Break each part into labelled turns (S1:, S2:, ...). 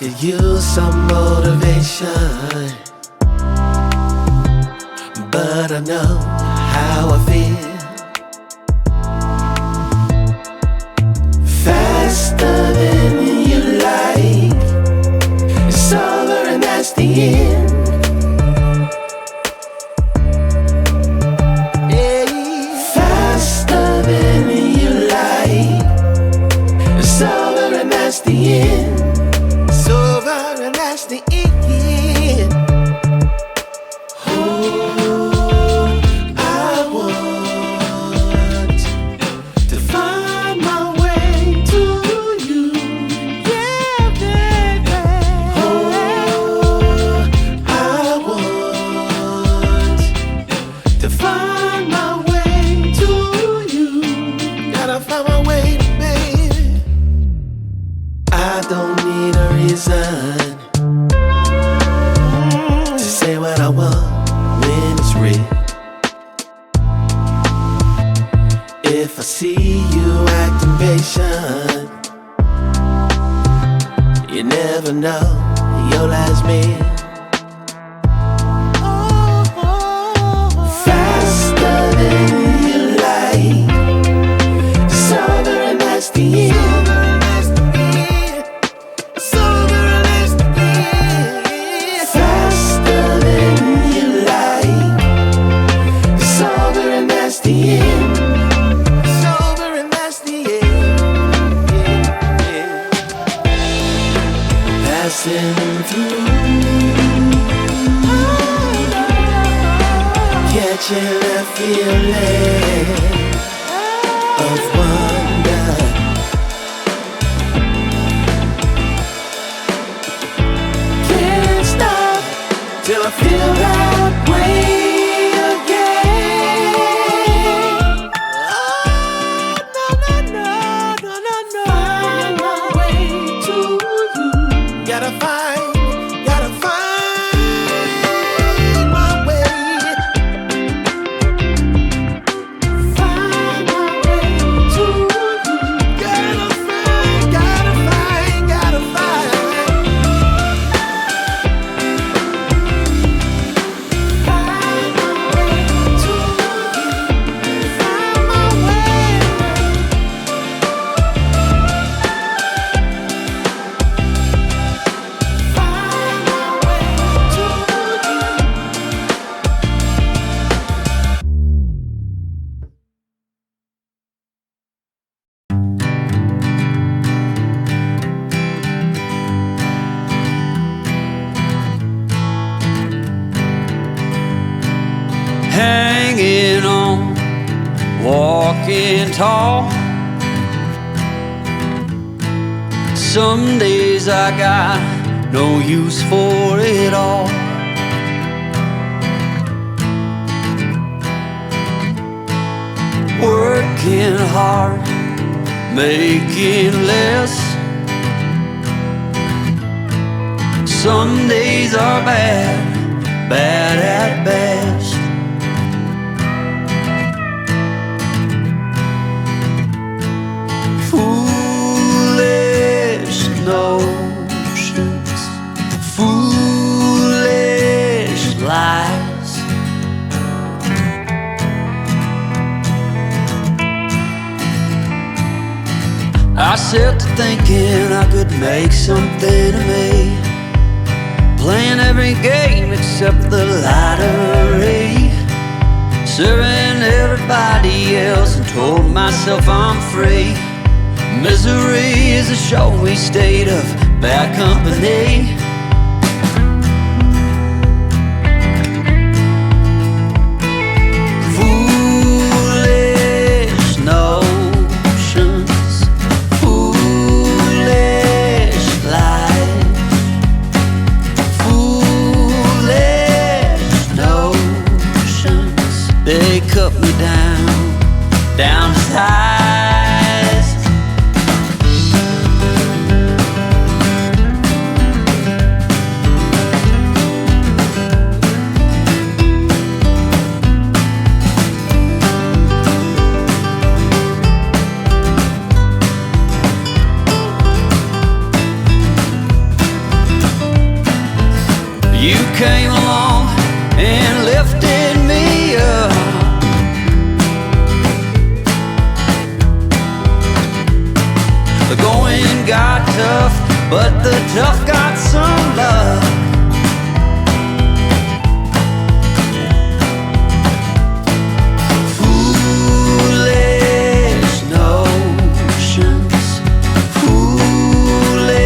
S1: could use some motivation, but I know how I feel. Faster than you like, it's over and that's the end. Faster than you like, it's over and that's the end. It's over and that's the end. To say what I want when it's real. If I see you acting patient, you never know your last meal. Faster than you like, it's over and that's the end. Catching a feeling of wonder. Can't stop till I feel that way again. Oh, no. Find my way to you. Gotta find my way. Find my way to you. Gotta find. Find my way to you. Find my way.
S2: Hanging on, walking tall. Some days I got no use for it all. Working hard, making less. Some days are bad at best. Foolish notions, foolish lies. I set to thinking I could make something of me, playing every game except the lottery, serving everybody else and told myself I'm free. Misery is a showy state of bad company. Foolish notions, foolish lies. Foolish notions, they cut me down to size. You came along and lifted me up. The going got tough, but the tough got some luck. Foolish notions, foolish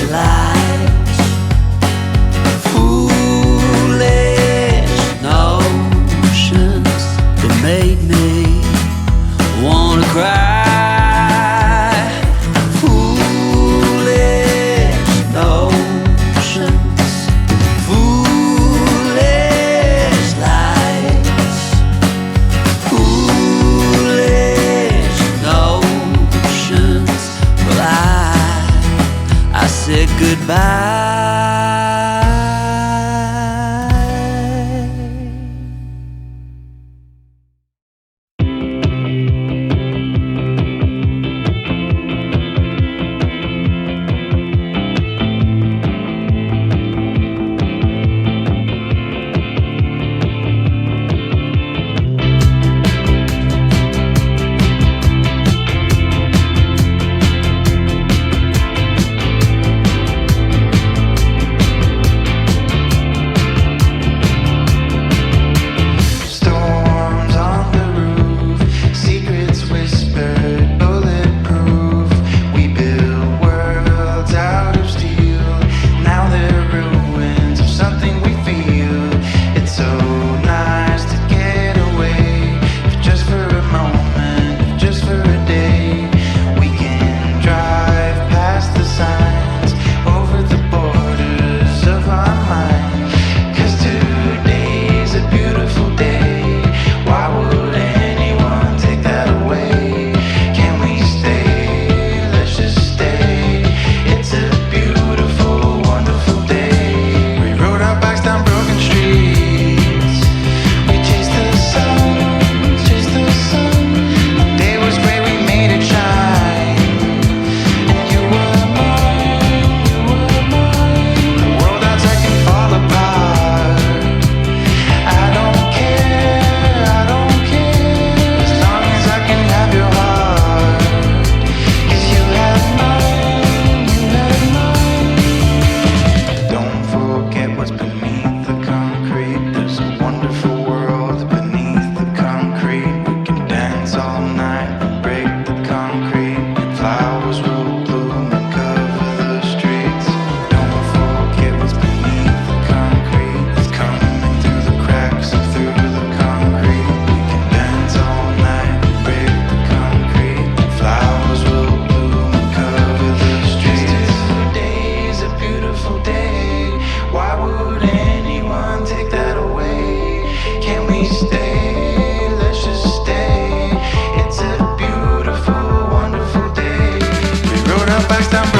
S2: lies, foolish notions that made me wanna cry. Said goodbye.
S1: Pakistan.